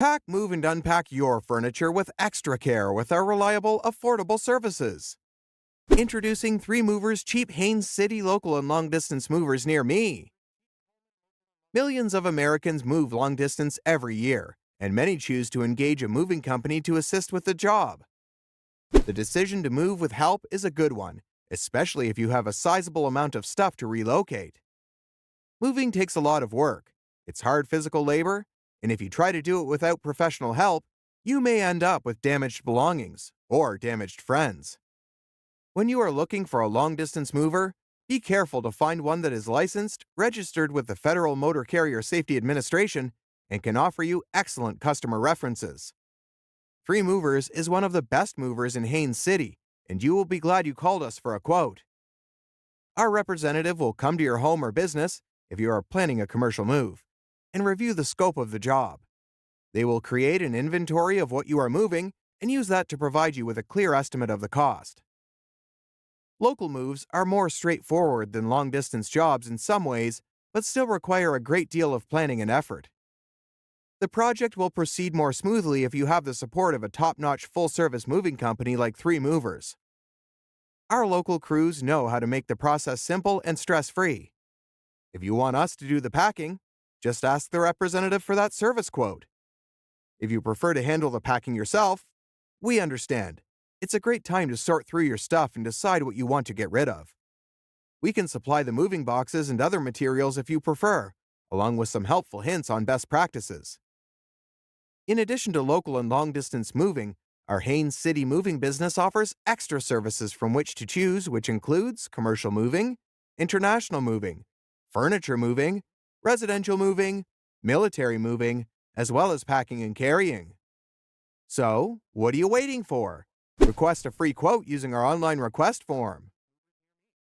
Pack, move, and unpack your furniture with extra care with our reliable, affordable services. Introducing 3 Movers cheap Haines City local and long distance movers near me. Millions of Americans move long distance every year, and many choose to engage a moving company to assist with the job. The decision to move with help is a good one, especially if you have a sizable amount of stuff to relocate. Moving takes a lot of work. It's hard physical labor, and if you try to do it without professional help, you may end up with damaged belongings or damaged friends. When you are looking for a long-distance mover, be careful to find one that is licensed, registered with the Federal Motor Carrier Safety Administration, and can offer you excellent customer references. 3 Movers is one of the best movers in Haines City, and you will be glad you called us for a quote. Our representative will come to your home or business if you are planning a commercial move and review the scope of the job. They will create an inventory of what you are moving and use that to provide you with a clear estimate of the cost. Local moves are more straightforward than long-distance jobs in some ways, but still require a great deal of planning and effort. The project will proceed more smoothly if you have the support of a top-notch full-service moving company like 3 Movers. Our local crews know how to make the process simple and stress-free. If you want us to do the packing, just ask the representative for that service quote. If you prefer to handle the packing yourself, we understand. It's a great time to sort through your stuff and decide what you want to get rid of. We can supply the moving boxes and other materials if you prefer, along with some helpful hints on best practices. In addition to local and long-distance moving, our Haines City moving business offers extra services from which to choose, which includes commercial moving, international moving, furniture moving, residential moving, military moving, as well as packing and carrying. So, what are you waiting for? Request a free quote using our online request form.